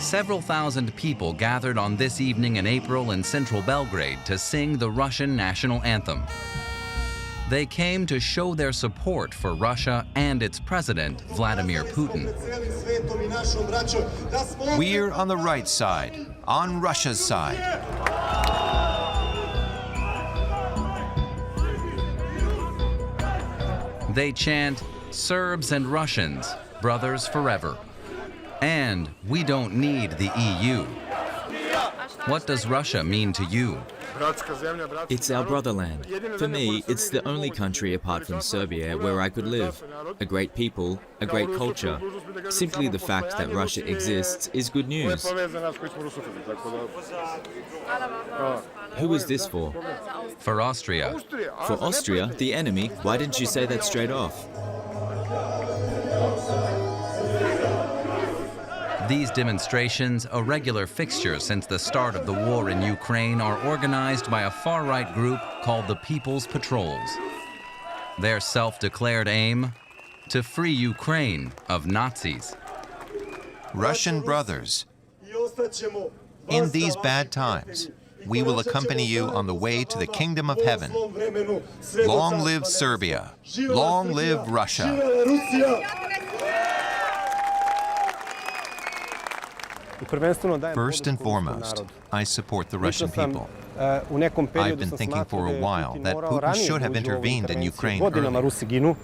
Several thousand people gathered on this evening in April in central Belgrade to sing the Russian national anthem. They came to show their support for Russia and its president, Vladimir Putin. We're on the right side, on Russia's side. They chant, "Serbs and Russians, brothers forever." And we don't need the EU. What does Russia mean to you? It's our brotherland. For me, it's the only country apart from Serbia where I could live. A great people, a great culture. Simply the fact that Russia exists is good news. Who is this for? For Austria. For Austria, the enemy? Why didn't you say that straight off? These demonstrations, a regular fixture since the start of the war in Ukraine, are organized by a far-right group called the People's Patrols. Their self-declared aim? To free Ukraine of Nazis. Russian brothers, in these bad times, we will accompany you on the way to the kingdom of heaven. Long live Serbia. Long live Russia. First and foremost, I support the Russian people. I've been thinking for a while that Putin should have intervened in Ukraine earlier.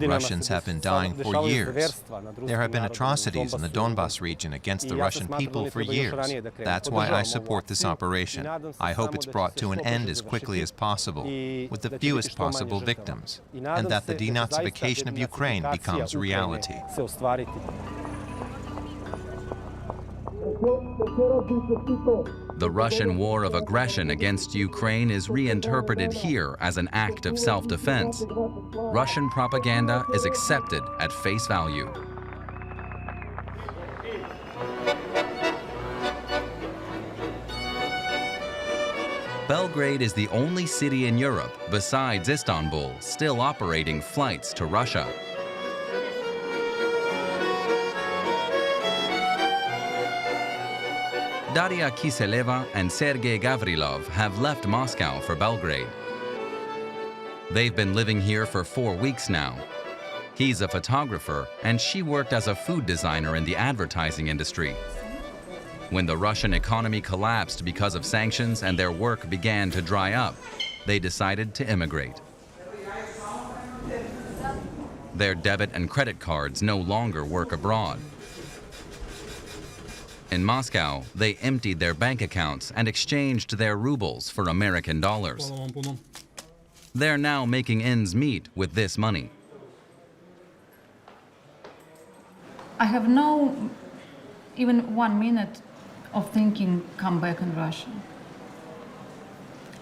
Russians have been dying for years. There have been atrocities in the Donbas region against the Russian people for years. That's why I support this operation. I hope it's brought to an end as quickly as possible, with the fewest possible victims, and that the denazification of Ukraine becomes reality. The Russian war of aggression against Ukraine is reinterpreted here as an act of self-defense. Russian propaganda is accepted at face value. Belgrade is the only city in Europe, besides Istanbul, still operating flights to Russia. Daria Kiseleva and Sergei Gavrilov have left Moscow for Belgrade. They've been living here for 4 weeks now. He's a photographer, and she worked as a food designer in the advertising industry. When the Russian economy collapsed because of sanctions and their work began to dry up, they decided to immigrate. Their debit and credit cards no longer work abroad. In Moscow, they emptied their bank accounts and exchanged their rubles for American dollars. They're now making ends meet with this money. I have no even 1 minute of thinking come back in Russia.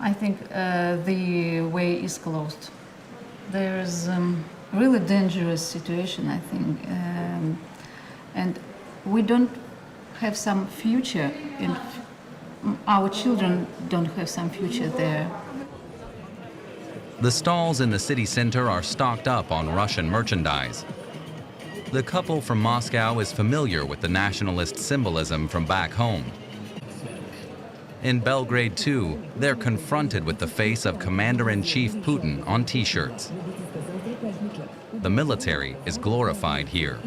I think the way is closed. There's really dangerous situation, I think, and we don't have some future, and our children don't have some future there. The stalls in the city center are stocked up on Russian merchandise. The couple from Moscow is familiar with the nationalist symbolism from back home. In Belgrade, too, they're confronted with the face of Commander-in-Chief Putin on T-shirts. The military is glorified here.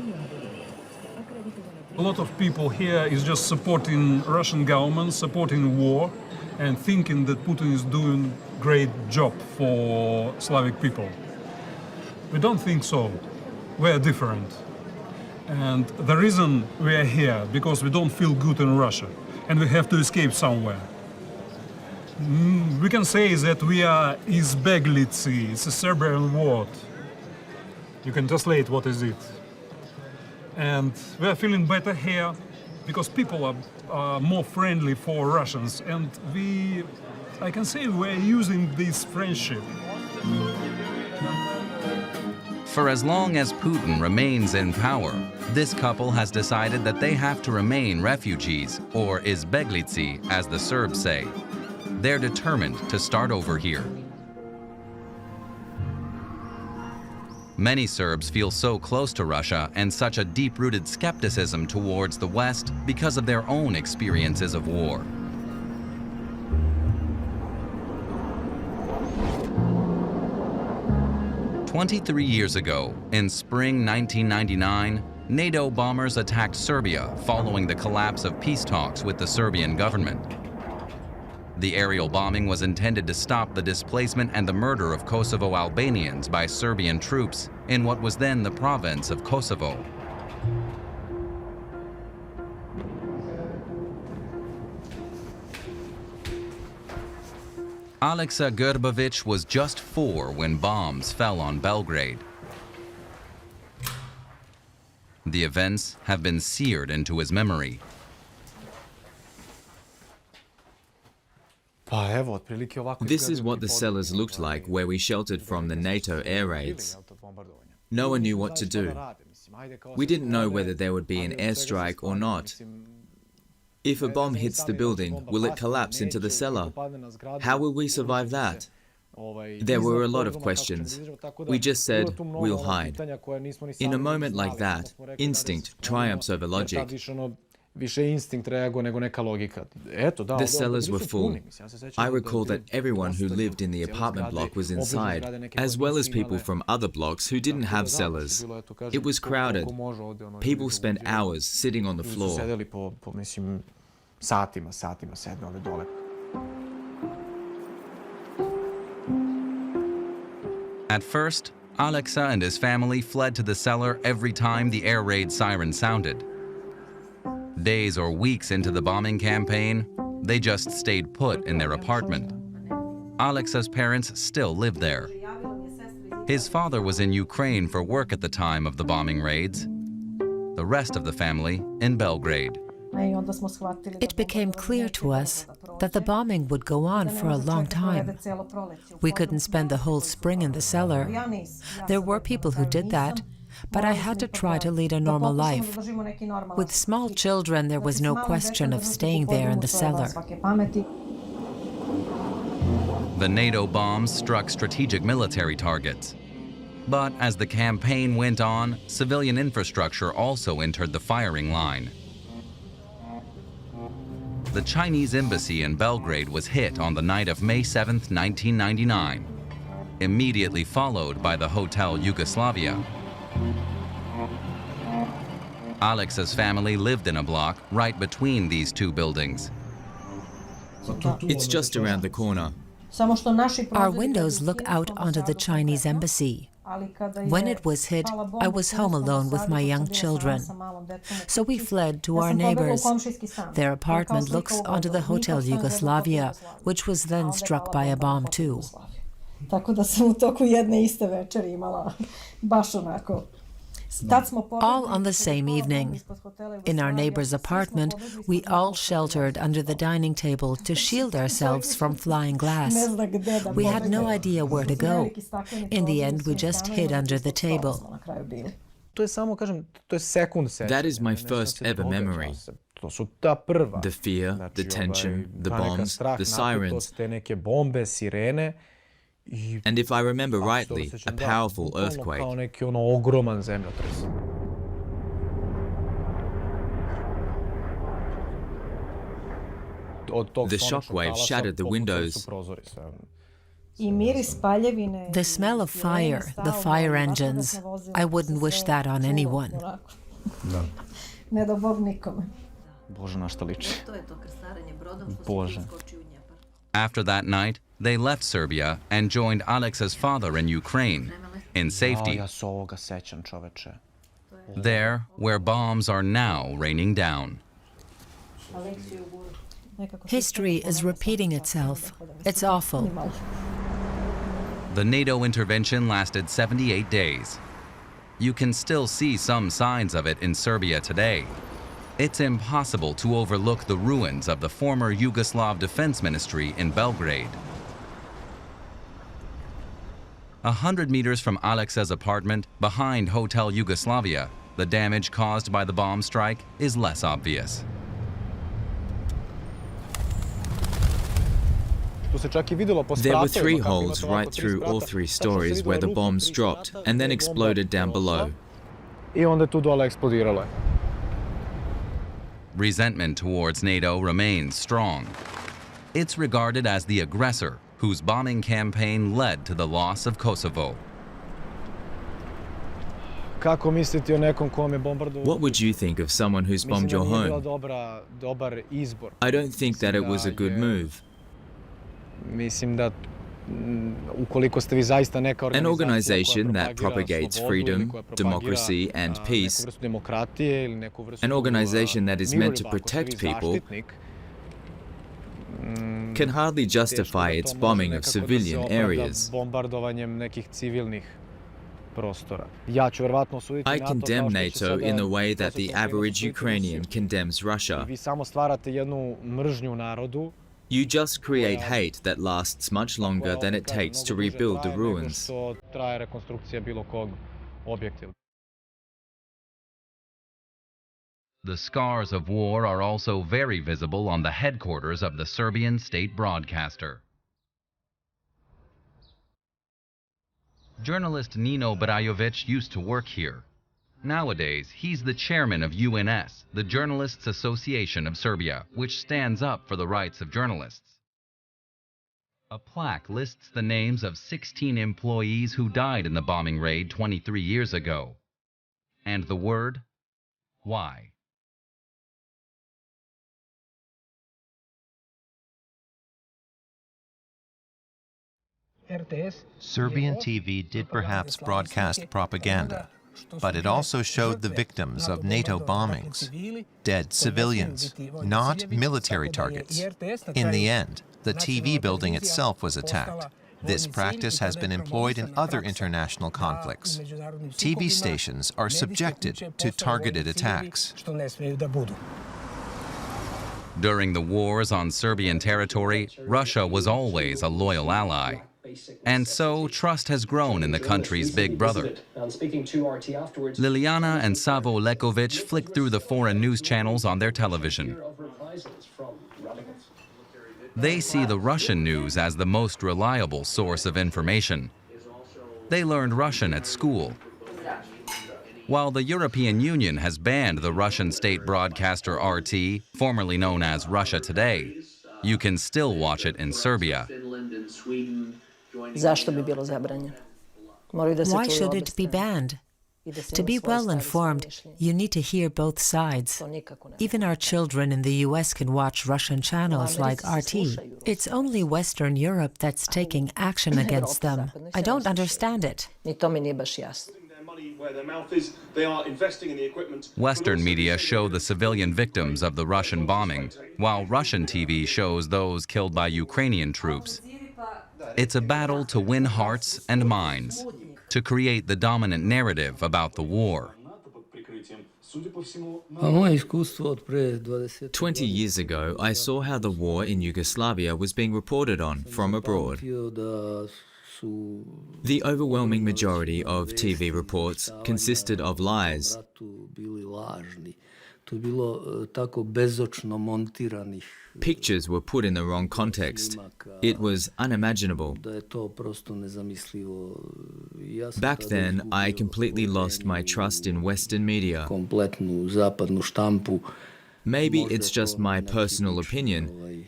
A lot of people here is just supporting Russian government, supporting war, and thinking that Putin is doing great job for Slavic people. We don't think so. We are different. And the reason we are here, because we don't feel good in Russia, and we have to escape somewhere. We can say that we are izbeglici, it's a Serbian word. You can translate what is it. And we are feeling better here because people are more friendly for Russians, and I can say we're using this friendship. For as long as Putin remains in power, this couple has decided that they have to remain refugees, or izbeglici, as the Serbs say. They're determined to start over here. Many Serbs feel so close to Russia and such a deep-rooted skepticism towards the West because of their own experiences of war. "23 years ago, in spring 1999, NATO bombers attacked Serbia following the collapse of peace talks with the Serbian government. The aerial bombing was intended to stop the displacement and the murder of Kosovo Albanians by Serbian troops in what was then the province of Kosovo. Aleksa Grbović was just 4 when bombs fell on Belgrade. The events have been seared into his memory. This is what the cellars looked like where we sheltered from the NATO air raids. No one knew what to do. We didn't know whether there would be an airstrike or not. If a bomb hits the building, will it collapse into the cellar? How will we survive that? There were a lot of questions. We just said, we'll hide. In a moment like that, instinct triumphs over logic. The cellars were full. I recall that everyone who lived in the apartment block was inside, as well as people from other blocks who didn't have cellars. It was crowded. People spent hours sitting on the floor. At first, Aleksa and his family fled to the cellar every time the air raid siren sounded. Days or weeks into the bombing campaign, they just stayed put in their apartment. Aleksa's parents still lived there. His father was in Ukraine for work at the time of the bombing raids. The rest of the family in Belgrade. It became clear to us that the bombing would go on for a long time. We couldn't spend the whole spring in the cellar. There were people who did that, but I had to try to lead a normal life. With small children, there was no question of staying there in the cellar. The NATO bombs struck strategic military targets. But as the campaign went on, civilian infrastructure also entered the firing line. The Chinese embassy in Belgrade was hit on the night of May 7, 1999, immediately followed by the Hotel Yugoslavia. Aleksa's family lived in a block right between these two buildings. It's just around the corner. Our windows look out onto the Chinese embassy. When it was hit, I was home alone with my young children. So we fled to our neighbors. Their apartment looks onto the Hotel Yugoslavia, which was then struck by a bomb too. All on the same evening. In our neighbor's apartment, we all sheltered under the dining table to shield ourselves from flying glass. We had no idea where to go. In the end, we just hid under the table. That is my first ever memory. The fear, the tension, the bombs, the sirens. And if I remember rightly, a powerful earthquake. The shockwave shattered the windows. The smell of fire, the fire engines, I wouldn't wish that on anyone. After that night, they left Serbia and joined Aleksa's father in Ukraine, in safety. There, where bombs are now raining down. History is repeating itself. It's awful. The NATO intervention lasted 78 days. You can still see some signs of it in Serbia today. It's impossible to overlook the ruins of the former Yugoslav Defense Ministry in Belgrade. 100 meters from Aleksa's apartment, behind Hotel Yugoslavia, the damage caused by the bomb strike is less obvious. There were 3 holes right through all 3 stories where the bombs dropped and then exploded down below. Resentment towards NATO remains strong. It's regarded as the aggressor whose bombing campaign led to the loss of Kosovo. What would you think of someone who's bombed your home? I don't think that it was a good move. An organization that propagates freedom, democracy, and peace, an organization that is meant to protect people, can hardly justify its bombing of civilian areas. I condemn NATO in the way that the average Ukrainian condemns Russia. You just create hate that lasts much longer than it takes to rebuild the ruins. The scars of war are also very visible on the headquarters of the Serbian state broadcaster. Journalist Nino Brajovic used to work here. Nowadays, he's the chairman of UNS, the Journalists Association of Serbia, which stands up for the rights of journalists. A plaque lists the names of 16 employees who died in the bombing raid 23 years ago. And the word, why? Serbian TV did perhaps broadcast propaganda, but it also showed the victims of NATO bombings, dead civilians, not military targets. In the end, the TV building itself was attacked. This practice has been employed in other international conflicts. TV stations are subjected to targeted attacks. During the wars on Serbian territory, Russia was always a loyal ally. And so, trust has grown in the country's big brother. Liliana and Savo Lekovic flick through the foreign news channels on their television. They see the Russian news as the most reliable source of information. They learned Russian at school. While the European Union has banned the Russian state broadcaster RT, formerly known as Russia Today, you can still watch it in Serbia. Why should it be banned? To be well informed, you need to hear both sides. Even our children in the US can watch Russian channels like RT. It's only Western Europe that's taking action against them. I don't understand it. Western media show the civilian victims of the Russian bombing, while Russian TV shows those killed by Ukrainian troops. It's a battle to win hearts and minds, to create the dominant narrative about the war. 20 years ago, I saw how the war in Yugoslavia was being reported on from abroad. The overwhelming majority of TV reports consisted of lies. Pictures were put in the wrong context. It was unimaginable. Back then, I completely lost my trust in Western media. Maybe it's just my personal opinion,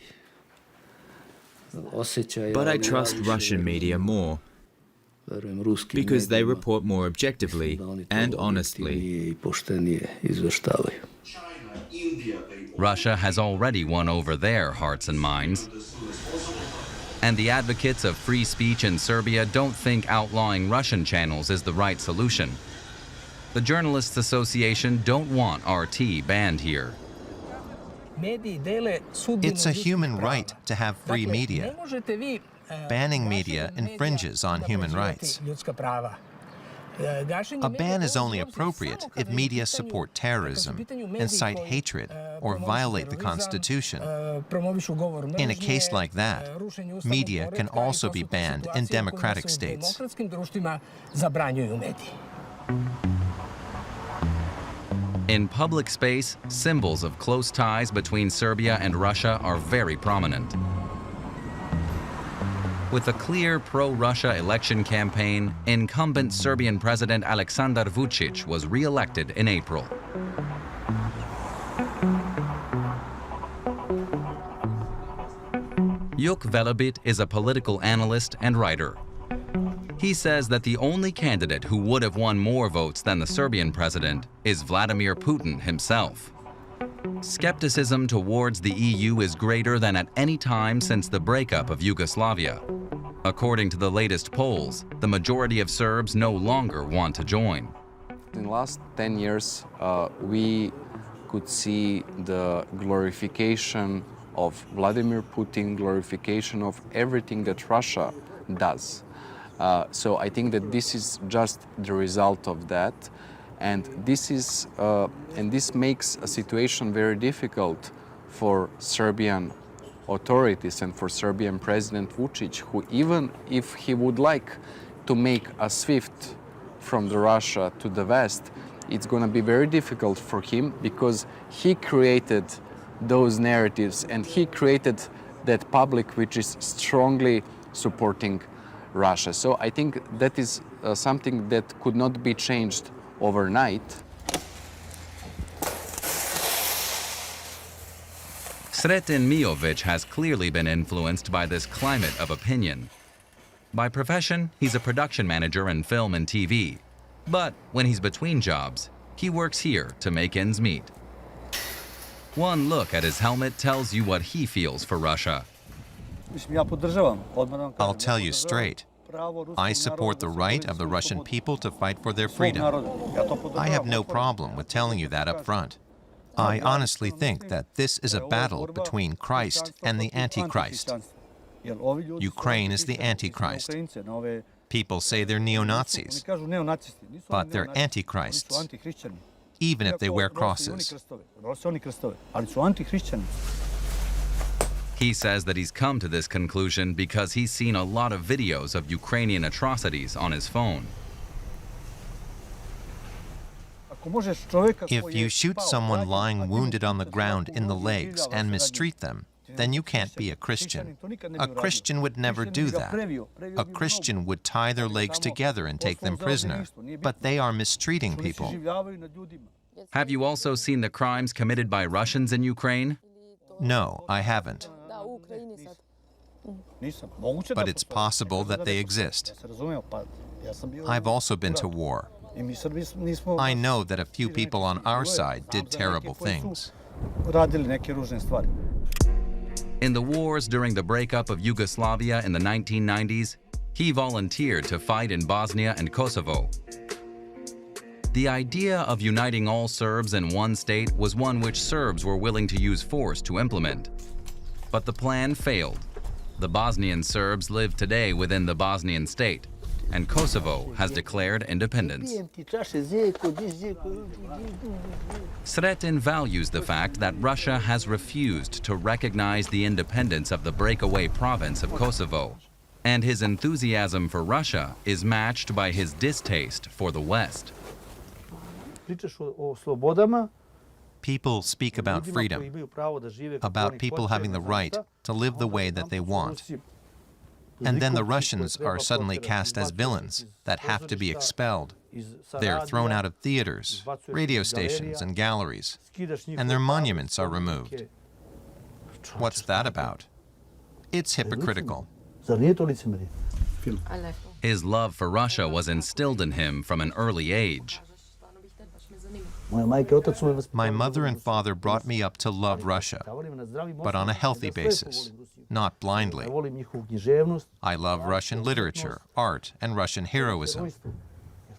but I trust Russian media more because they report more objectively and honestly. Russia has already won over their hearts and minds. And the advocates of free speech in Serbia don't think outlawing Russian channels is the right solution. The Journalists Association don't want RT banned here. It's a human right to have free media. Banning media infringes on human rights. A ban is only appropriate if media support terrorism, incite hatred, or violate the Constitution. In a case like that, media can also be banned in democratic states. In public space, symbols of close ties between Serbia and Russia are very prominent. With a clear pro-Russia election campaign, incumbent Serbian President Aleksandar Vučić was re-elected in April. Juk Velebit is a political analyst and writer. He says that the only candidate who would have won more votes than the Serbian president is Vladimir Putin himself. Skepticism towards the EU is greater than at any time since the breakup of Yugoslavia. According to the latest polls, the majority of Serbs no longer want to join. In the last 10 years, we could see the glorification of Vladimir Putin, glorification of everything that Russia does. So I think that this is just the result of that, and this makes a situation very difficult for Serbian authorities and for Serbian President Vučić, who even if he would like to make a SWIFT from the Russia to the West, it's going to be very difficult for him because he created those narratives and he created that public which is strongly supporting Russia. So I think that is something that could not be changed overnight. Sretin Mijovic has clearly been influenced by this climate of opinion. By profession, he's a production manager in film and TV. But when he's between jobs, he works here to make ends meet. One look at his helmet tells you what he feels for Russia. I'll tell you straight. I support the right of the Russian people to fight for their freedom. I have no problem with telling you that up front. I honestly think that this is a battle between Christ and the Antichrist. Ukraine is the Antichrist. People say they're neo-Nazis, but they're Antichrists, even if they wear crosses. He says that he's come to this conclusion because he's seen a lot of videos of Ukrainian atrocities on his phone. If you shoot someone lying wounded on the ground in the legs and mistreat them, then you can't be a Christian. A Christian would never do that. A Christian would tie their legs together and take them prisoner, but they are mistreating people. Have you also seen the crimes committed by Russians in Ukraine? No, I haven't. But it's possible that they exist. I've also been to war. I know that a few people on our side did terrible things. In the wars during the breakup of Yugoslavia in the 1990s, he volunteered to fight in Bosnia and Kosovo. The idea of uniting all Serbs in one state was one which Serbs were willing to use force to implement. But the plan failed. The Bosnian Serbs live today within the Bosnian state, and Kosovo has declared independence. Sretin values the fact that Russia has refused to recognize the independence of the breakaway province of Kosovo, and his enthusiasm for Russia is matched by his distaste for the West. People speak about freedom, about people having the right to live the way that they want. And then the Russians are suddenly cast as villains that have to be expelled. They're thrown out of theaters, radio stations, and galleries, and their monuments are removed. What's that about? It's hypocritical. His love for Russia was instilled in him from an early age. My mother and father brought me up to love Russia, but on a healthy basis, not blindly. I love Russian literature, art, and Russian heroism.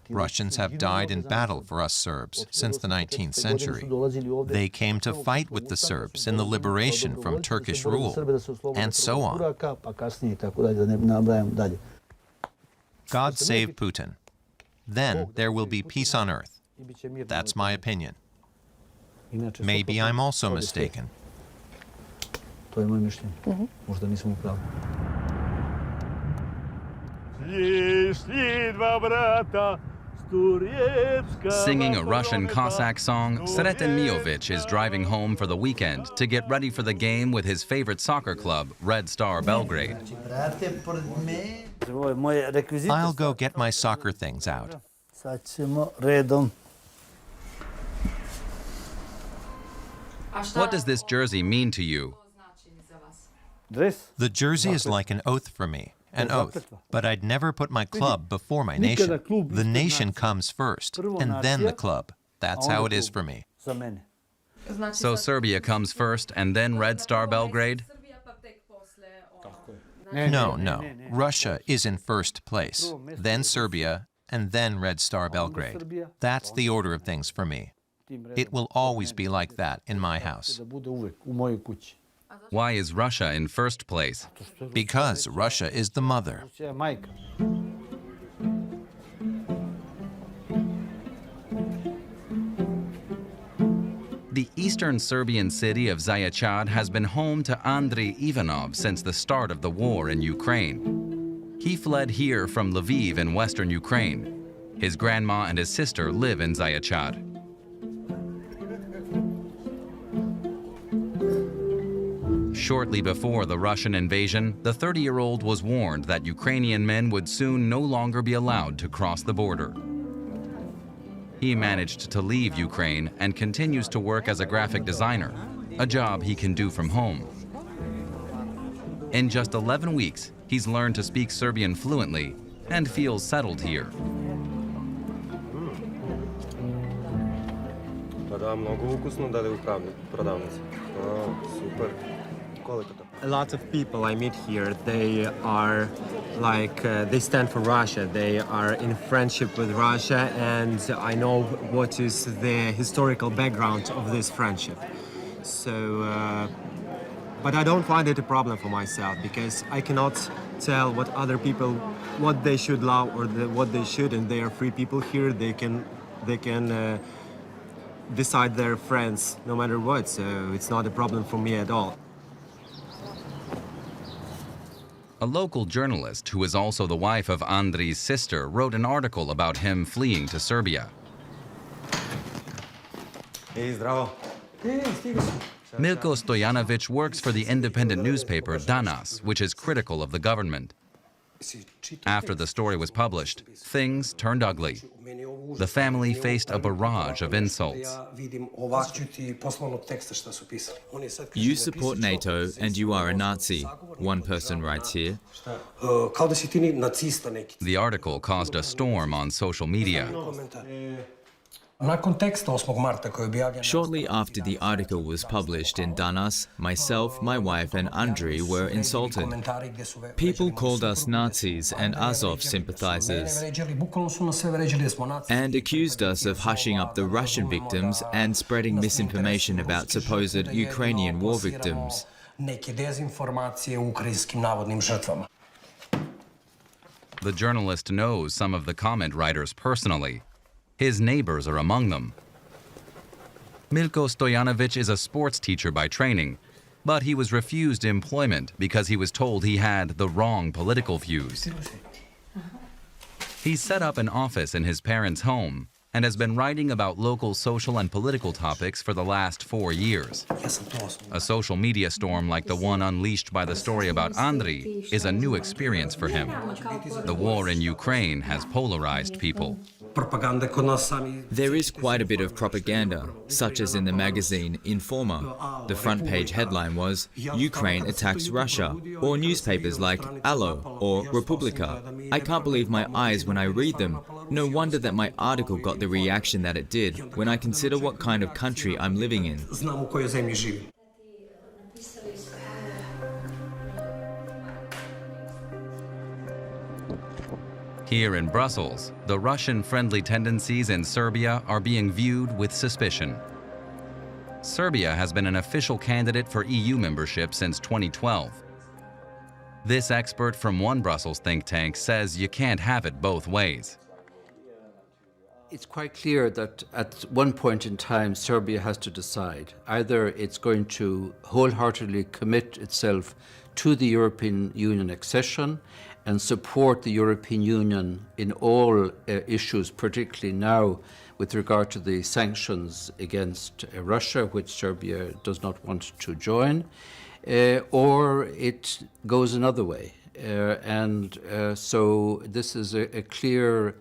Russians have died in battle for us Serbs since the 19th century. They came to fight with the Serbs in the liberation from Turkish rule, and so on. God save Putin. Then there will be peace on earth. That's my opinion. Maybe I'm also mistaken. Singing a Russian Cossack song, Sreten Miovic is driving home for the weekend to get ready for the game with his favorite soccer club, Red Star Belgrade. I'll go get my soccer things out. What does this jersey mean to you? The jersey is like an oath for me, an oath. But I'd never put my club before my nation. The nation comes first, and then the club. That's how it is for me. So Serbia comes first and then Red Star Belgrade? No, no. Russia is in first place, then Serbia, and then Red Star Belgrade. That's the order of things for me. It will always be like that in my house. Why is Russia in first place? Because Russia is the mother. The eastern Serbian city of Zaječar has been home to Andriy Ivanov since the start of the war in Ukraine. He fled here from Lviv in western Ukraine. His grandma and his sister live in Zaječar. Shortly before the Russian invasion, the 30-year-old was warned that Ukrainian men would soon no longer be allowed to cross the border. He managed to leave Ukraine and continues to work as a graphic designer, a job he can do from home. In just 11 weeks, he's learned to speak Serbian fluently and feels settled here. A lot of people I meet here, they are like, they stand for Russia. They are in friendship with Russia, and I know what is the historical background of this friendship. So, but I don't find it a problem for myself, because I cannot tell what other people, what they should love or what they shouldn't. They are free people here. They can decide their friends no matter what, so it's not a problem for me at all. A local journalist, who is also the wife of Andriy's sister, wrote an article about him fleeing to Serbia. Milko Stojanovic works for the independent newspaper Danas, which is critical of the government. After the story was published, things turned ugly. The family faced a barrage of insults. You support NATO and you are a Nazi, one person writes here. The article caused a storm on social media. Shortly after the article was published in Danas, myself, my wife and Andriy were insulted. People called us Nazis and Azov sympathizers and accused us of hushing up the Russian victims and spreading misinformation about supposed Ukrainian war victims. The journalist knows some of the comment writers personally. His neighbors are among them. Milko Stojanovic is a sports teacher by training, but he was refused employment because he was told he had the wrong political views. He's set up an office in his parents' home and has been writing about local social and political topics for the last 4 years. A social media storm like the one unleashed by the story about Andriy is a new experience for him. The war in Ukraine has polarized people. There is quite a bit of propaganda, such as in the magazine Informer. The front page headline was, "Ukraine attacks Russia," or newspapers like Allo or Republika. I can't believe my eyes when I read them. No wonder that my article got the reaction that it did, when I consider what kind of country I'm living in. Here in Brussels, the Russian-friendly tendencies in Serbia are being viewed with suspicion. Serbia has been an official candidate for EU membership since 2012. This expert from one Brussels think tank says you can't have it both ways. It's quite clear that at one point in time, Serbia has to decide. Either it's going to wholeheartedly commit itself to the European Union accession and support the European Union in all issues, particularly now with regard to the sanctions against Russia, which Serbia does not want to join, or it goes another way. So this is a clear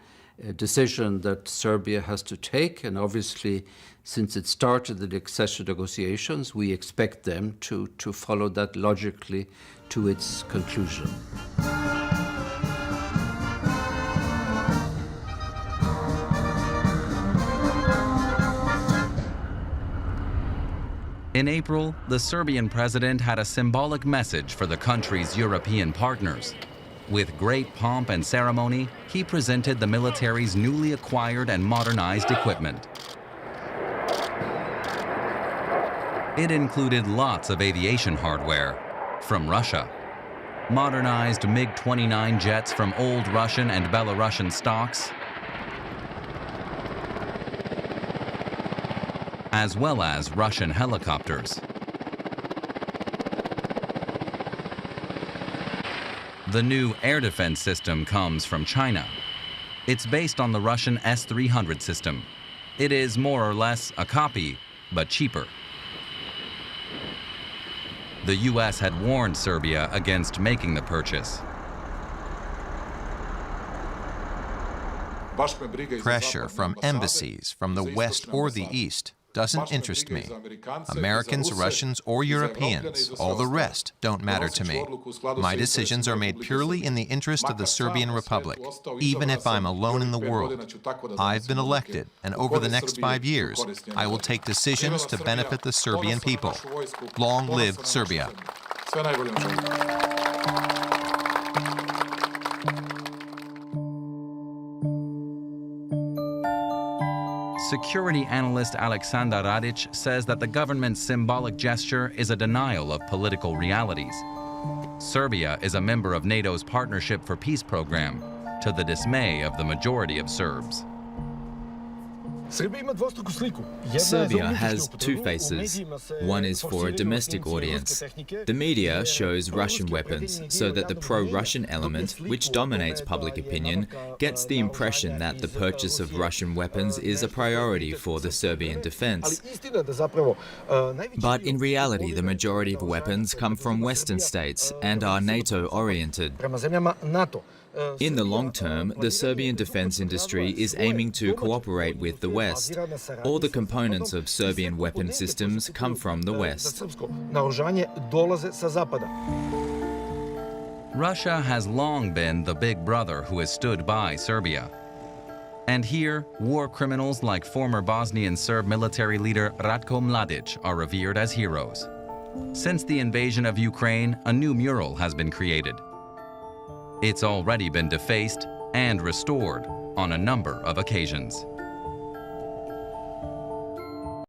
decision that Serbia has to take, and obviously, since it started the accession negotiations, we expect them to follow that logically to its conclusion. In April, the Serbian president had a symbolic message for the country's European partners. With great pomp and ceremony, he presented the military's newly acquired and modernized equipment. It included lots of aviation hardware from Russia, modernized MiG-29 jets from old Russian and Belarusian stocks, as well as Russian helicopters. The new air defense system comes from China. It's based on the Russian S-300 system. It is more or less a copy, but cheaper. The US had warned Serbia against making the purchase. Pressure from embassies from the West or the East doesn't interest me. Americans, Russians, or Europeans, all the rest don't matter to me. My decisions are made purely in the interest of the Serbian Republic, even if I'm alone in the world. I've been elected, and over the next 5 years, I will take decisions to benefit the Serbian people. Long live Serbia. Security analyst Aleksandar Radic says that the government's symbolic gesture is a denial of political realities. Serbia is a member of NATO's Partnership for Peace program, to the dismay of the majority of Serbs. Serbia has two faces. One is for a domestic audience. The media shows Russian weapons so that the pro-Russian element, which dominates public opinion, gets the impression that the purchase of Russian weapons is a priority for the Serbian defense. But in reality, the majority of weapons come from Western states and are NATO-oriented. In the long term, the Serbian defense industry is aiming to cooperate with the West. All the components of Serbian weapon systems come from the West. Russia has long been the big brother who has stood by Serbia. And here, war criminals like former Bosnian Serb military leader Ratko Mladic are revered as heroes. Since the invasion of Ukraine, a new mural has been created. It's already been defaced and restored on a number of occasions.